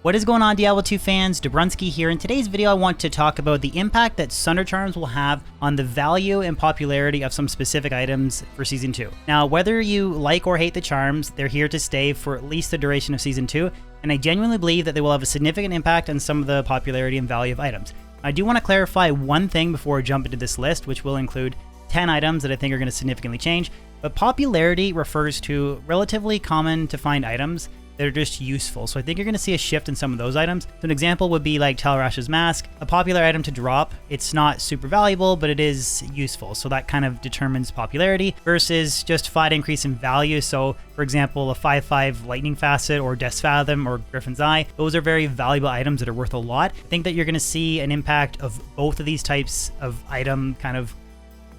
What is going on, Diablo 2 fans? Dobrunsky here. In today's video, I want to talk about the impact that Sunder Charms will have on the value and popularity of some specific items for Season 2. Now, whether you like or hate the charms, they're here to stay for at least the duration of Season 2, and I genuinely believe that they will have a significant impact on some of the popularity and value of items. I do want to clarify one thing before I jump into this list, which will include 10 items that I think are going to significantly change, but popularity refers to relatively common to find items that are just useful. So I think you're going to see a shift in some of those items. So an example would be like Talrash's Mask, a popular item to drop. It's not super valuable, but it is useful. So that kind of determines popularity versus just 5 increase in value. So for example, a 5/5 Lightning Facet or Death's Fathom or Griffin's Eye. Those are very valuable items that are worth a lot. I think that you're going to see an impact of both of these types of item kind of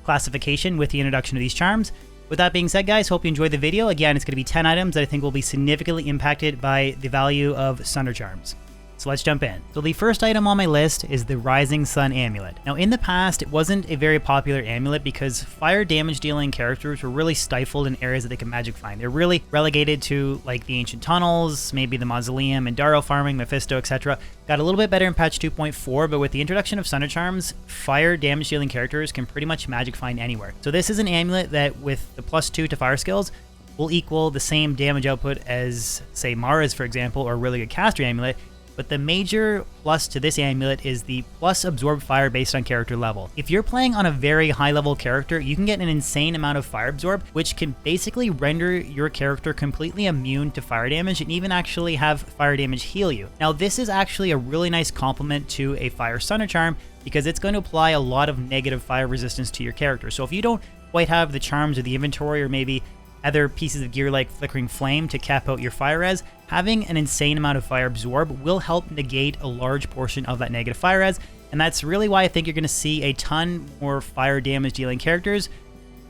classification with the introduction of these charms. With that being said, guys, hope you enjoyed the video. Again, it's going to be 10 items that I think will be significantly impacted by the value of Sunder Charms. So let's jump in. So the first item on my list is the Rising Sun Amulet. Now in the past, it wasn't a very popular amulet because fire damage dealing characters were really stifled in areas that they could magic find. They're really relegated to like the Ancient Tunnels, maybe the Mausoleum, and Daryl farming, Mephisto, etc. Got a little bit better in patch 2.4, but with the introduction of Sunder Charms, fire damage dealing characters can pretty much magic find anywhere. So this is an amulet that with the +2 to fire skills will equal the same damage output as say Mara's, for example, or a really good caster amulet. But the major plus to this amulet is the plus absorb fire based on character level. If you're playing on a very high level character, you can get an insane amount of fire absorb, which can basically render your character completely immune to fire damage and even actually have fire damage heal you. Now this is actually a really nice complement to a fire Sunder Charm because it's going to apply a lot of negative fire resistance to your character. So if you don't quite have the charms or the inventory or maybe other pieces of gear like Flickering Flame to cap out your fire res, having an insane amount of fire absorb will help negate a large portion of that negative fire res, and that's really why I think you're going to see a ton more fire damage dealing characters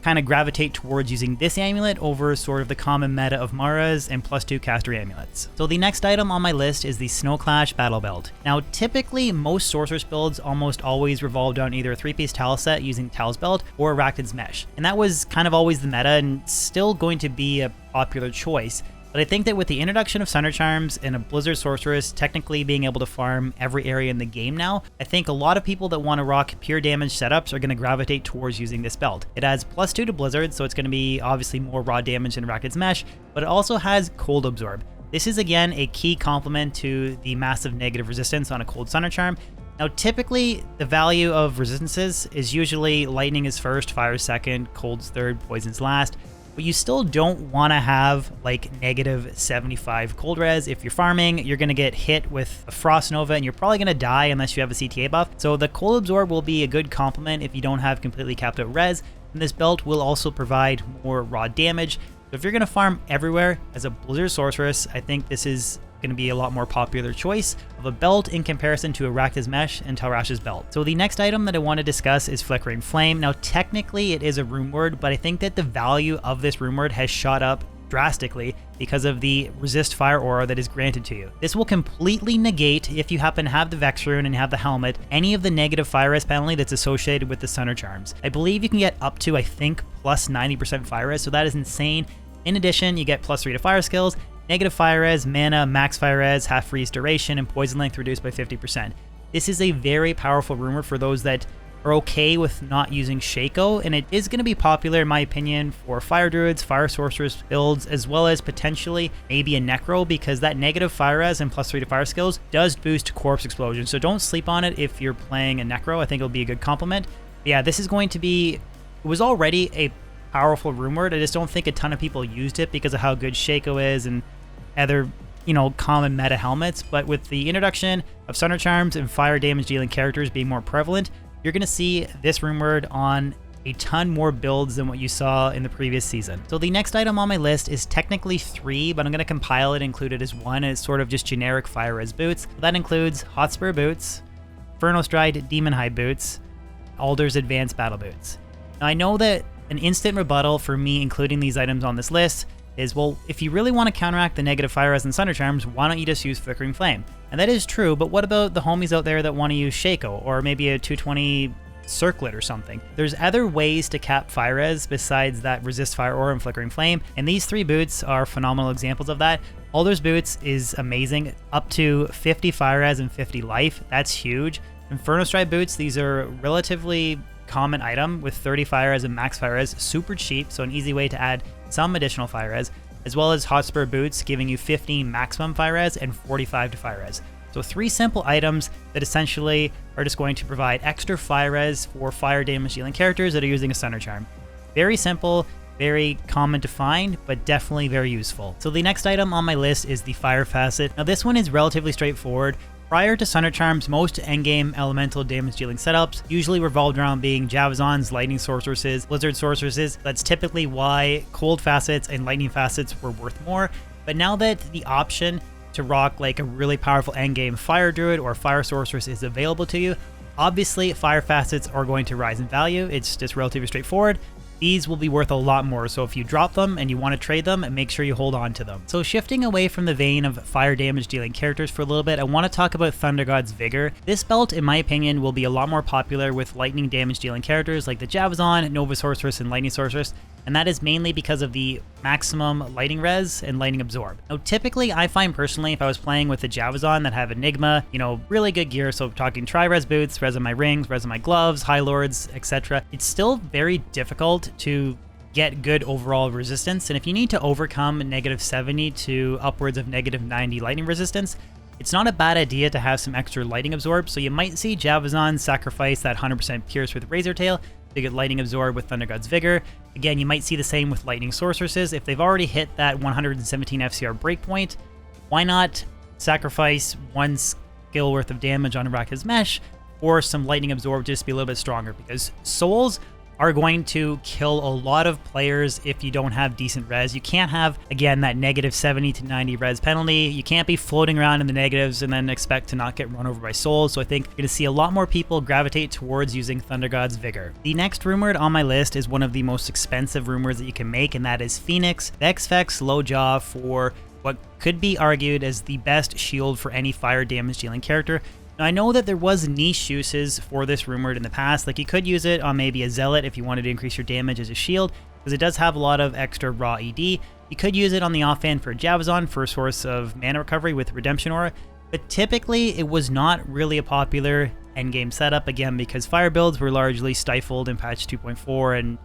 kind of gravitate towards using this amulet over sort of the common meta of Mara's and +2 caster amulets. So the next item on my list is the Snow Clash Battle Belt. Now typically most sorceress builds almost always revolved on either a 3-piece Tal set using Tal's Belt or Arachnid's Mesh, and that was kind of always the meta and still going to be a popular choice. But I think that with the introduction of Sunder Charms and a Blizzard Sorceress technically being able to farm every area in the game now, I think a lot of people that want to rock pure damage setups are going to gravitate towards using this belt. It adds +2 to Blizzard, so it's going to be obviously more raw damage than Arachnid's Mesh, but it also has Cold Absorb. This is again a key complement to the massive negative resistance on a Cold Sunder Charm. Now typically the value of resistances is usually Lightning is first, Fire is second, Cold's third, Poison's last. But you still don't want to have like -75 cold res. If you're farming, you're going to get hit with a Frost Nova and you're probably going to die unless you have a CTA buff. So the cold absorb will be a good complement if you don't have completely capped out res. And this belt will also provide more raw damage. So if you're going to farm everywhere as a Blizzard Sorceress, I think this is going to be a lot more popular choice of a belt in comparison to Arachnid's Mesh and Talrash's Belt. So the next item that I want to discuss is Flickering Flame. Now technically it is a rune word, but I think that the value of this rune word has shot up drastically because of the resist fire aura that is granted to you. This will completely negate, if you happen to have the Vex rune and have the helmet, any of the negative fire res penalty that's associated with the Sunder Charms. I believe you can get up to, I think, plus 90% fire res, so that is insane. In addition, you get +3 to fire skills, negative fire res, mana, max fire res, half freeze duration, and poison length reduced by 50%. This is a very powerful rumor for those that are okay with not using Shaco, and it is going to be popular in my opinion for fire druids, fire sorceress builds, as well as potentially maybe a necro, because that negative fire res and +3 to fire skills does boost corpse explosion. So don't sleep on it if you're playing a necro. I think it'll be a good complement. But yeah, this is going to be, it was already a powerful rune word. I just don't think a ton of people used it because of how good Shaco is and other, you know, common meta helmets. But with the introduction of Sunder Charms and fire damage dealing characters being more prevalent, you're going to see this rune word on a ton more builds than what you saw in the previous season. So the next item on my list is technically 3, but I'm going to compile it and include it as 1. It's sort of just generic fire res boots. That includes Hotspur boots, Inferno Stride Demon Hide boots, Aldurs Advanced Battle boots. Now I know that an instant rebuttal for me including these items on this list is, well, if you really want to counteract the negative fire res and Sunder Charms, why don't you just use Flickering Flame? And that is true, but what about the homies out there that want to use Shaco or maybe a 220 circlet or something. There's other ways to cap fire res besides that resist fire aura and flickering flame, and these 3 boots are phenomenal examples of that. Aldurs boots is amazing, up to 50 fire res and 50 life. That's huge. Inferno Stride boots, these are relatively common item with 30 fire res and max fire res, super cheap, so an easy way to add some additional fire res, as well as Hotspur boots giving you 15 maximum fire res and 45 to fire res. So 3 simple items that essentially are just going to provide extra fire res for fire damage dealing characters that are using a Sunder Charm. Very simple, very common to find, but definitely very useful. So the next item on my list is the Fire Facet. Now this one is relatively straightforward. Prior to Sunder Charms, most endgame elemental damage dealing setups usually revolved around being Javazons, lightning sorceresses, blizzard sorceresses. That's typically why cold facets and lightning facets were worth more. But now that the option to rock like a really powerful endgame fire druid or fire sorceress is available to you, obviously fire facets are going to rise in value. It's just relatively straightforward. These will be worth a lot more, so if you drop them and you want to trade them, make sure you hold on to them. So shifting away from the vein of fire damage dealing characters for a little bit, I want to talk about Thundergod's Vigor. This belt, in my opinion, will be a lot more popular with lightning damage dealing characters like the Javazon, Nova Sorceress, and Lightning Sorceress, and that is mainly because of the maximum lightning res and lightning absorb. Now typically I find personally, if I was playing with the Javazon that have Enigma, you know, really good gear, so talking tri-res boots, res on my rings, res on my gloves, high lords, etc., it's still very difficult to get good overall resistance, and if you need to overcome -70 to upwards of -90 lightning resistance, it's not a bad idea to have some extra lightning absorb. So you might see Javazon sacrifice that 100% pierce with Razor Tail to get lightning absorb with Thundergod's Vigor. Again, you might see the same with lightning sorceresses. If they've already hit that 117 FCR breakpoint, why not sacrifice 1 skill worth of damage on Raka's Mesh or some lightning absorb just to be a little bit stronger, because souls are going to kill a lot of players if you don't have decent res. You can't have, again, that -70 to 90 res penalty. You can't be floating around in the negatives and then expect to not get run over by souls. So I think you're going to see a lot more people gravitate towards using Thundergod's Vigor. The next rumored on my list is one of the most expensive rumors that you can make, and that is Phoenix, the X-Vex low jaw for what could be argued as the best shield for any fire damage dealing character. Now, I know that there was niche uses for this rumored in the past, like you could use it on maybe a Zealot if you wanted to increase your damage as a shield, because it does have a lot of extra raw ED. You could use it on the offhand for Javazon for a source of mana recovery with Redemption Aura, but typically it was not really a popular endgame setup, again, because fire builds were largely stifled in patch 2.4 and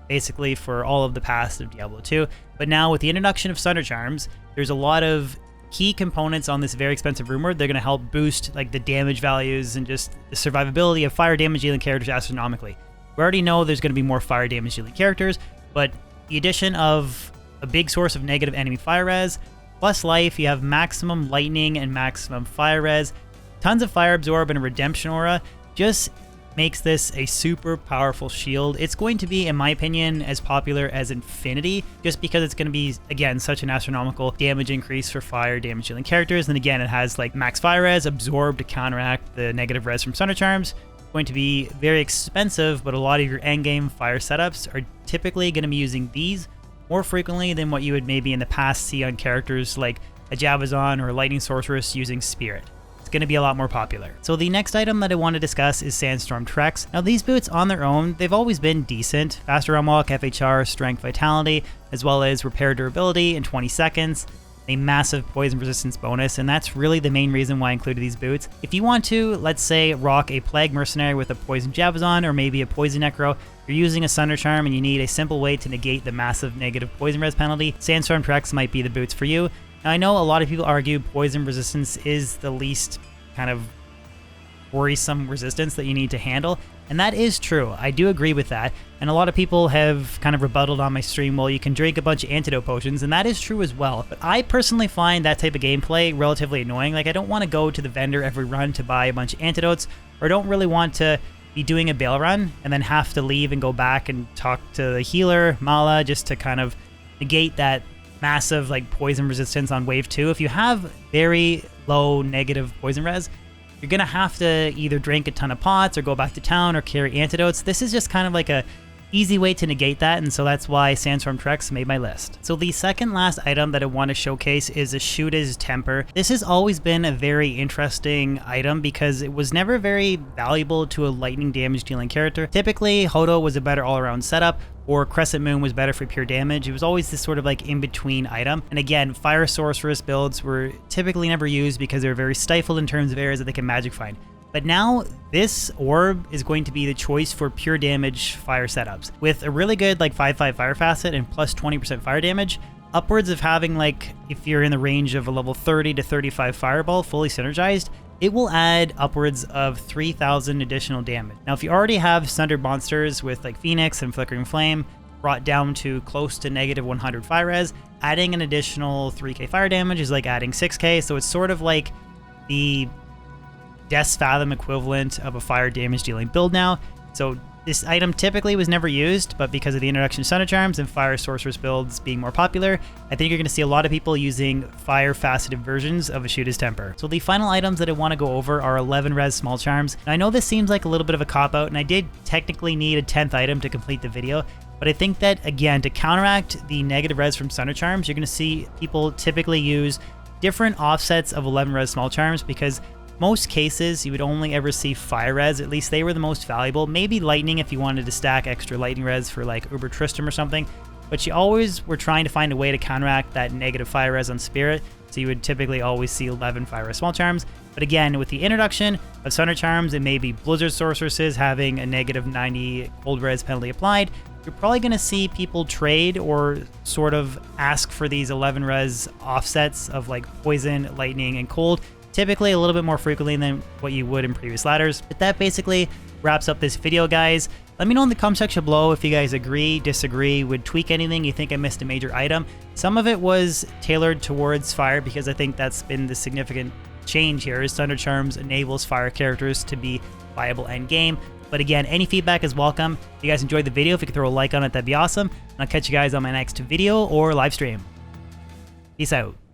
basically for all of the past of Diablo 2. But now with the introduction of Sunder Charms, there's a lot of key components on this very expensive rumor. They're going to help boost like the damage values and just the survivability of fire damage dealing characters astronomically. We already know there's going to be more fire damage dealing characters, but the addition of a big source of negative enemy fire res plus life, you have maximum lightning and maximum fire res, tons of fire absorb and a redemption aura, just makes this a super powerful shield. It's going to be, in my opinion, as popular as Infinity, just because it's going to be, again, such an astronomical damage increase for fire damage dealing characters. And again, it has like max fire res, absorb to counteract the negative res from Sunder Charms. Going to be very expensive, but a lot of your endgame fire setups are typically going to be using these more frequently than what you would maybe in the past see on characters like a Javazon or a Lightning Sorceress using Spirit. It's going to be a lot more popular. So the next item that I want to discuss is Sandstorm Treks. Now these boots on their own, they've always been decent. Faster Realm Walk, FHR, Strength, Vitality, as well as Repair Durability in 20 seconds. A massive poison resistance bonus, and that's really the main reason why I included these boots. If you want to, let's say, rock a Plague Mercenary with a Poison Javazon or maybe a Poison Necro, you're using a Sunder Charm and you need a simple way to negate the massive negative poison res penalty, Sandstorm Treks might be the boots for you. Now I know a lot of people argue poison resistance is the least kind of worrisome resistance that you need to handle, and that is true. I do agree with that, and a lot of people have kind of rebutted on my stream, well, you can drink a bunch of antidote potions, and that is true as well. But I personally find that type of gameplay relatively annoying. Like, I don't want to go to the vendor every run to buy a bunch of antidotes, or I don't really want to be doing a bail run and then have to leave and go back and talk to the healer, Mala, just to kind of negate that massive like poison resistance on wave 2. If you have very low negative poison res, you're gonna have to either drink a ton of pots or go back to town or carry antidotes. This is just kind of like a easy way to negate that, and so that's why Sandstorm Trek's made my list. So the second last item that I want to showcase is Eschuta's Temper. This has always been a very interesting item because it was never very valuable to a lightning damage dealing character. Typically, Hodo was a better all-around setup, or Crescent Moon was better for pure damage. It was always this sort of like in-between item. And again, Fire Sorceress builds were typically never used because they were very stifled in terms of areas that they can magic find. But now this orb is going to be the choice for pure damage fire setups. With a really good like 5/5 fire facet and plus 20% fire damage, upwards of having like, if you're in the range of a level 30 to 35 fireball fully synergized, it will add upwards of 3,000 additional damage. Now, if you already have Sunder monsters with like Phoenix and Flickering Flame brought down to close to negative 100 fire res, adding an additional 3k fire damage is like adding 6k, so it's sort of like the Death's Fathom equivalent of a fire damage dealing build now. So this item typically was never used, but because of the introduction of Sunder Charms and Fire Sorceress builds being more popular, I think you're going to see a lot of people using fire faceted versions of Eschuta's Temper. So the final items that I want to go over are 11 res small charms. Now, I know this seems like a little bit of a cop-out, and I did technically need a 10th item to complete the video, but I think that, again, to counteract the negative res from Sunder Charms, you're going to see people typically use different offsets of 11 res small charms, because most cases you would only ever see fire res. At least they were the most valuable. Maybe lightning if you wanted to stack extra lightning res for like Uber Tristram or something, but you always were trying to find a way to counteract that negative fire res on Spirit, so you would typically always see 11 fire res small charms. But again, with the introduction of Sunder Charms and maybe Blizzard Sorceresses having a negative 90 cold res penalty applied, you're probably going to see people trade or sort of ask for these 11 res offsets of like poison, lightning, and cold, typically a little bit more frequently than what you would in previous ladders. But that basically wraps up this video, guys. Let me know in the comment section below if you guys agree, disagree, would tweak anything, you think I missed a major item. Some of it was tailored towards fire because I think that's been the significant change here, is Sunder Charms enables fire characters to be viable end game. But again, any feedback is welcome. If you guys enjoyed the video, if you could throw a like on it, that'd be awesome. And I'll catch you guys on my next video or live stream. Peace out.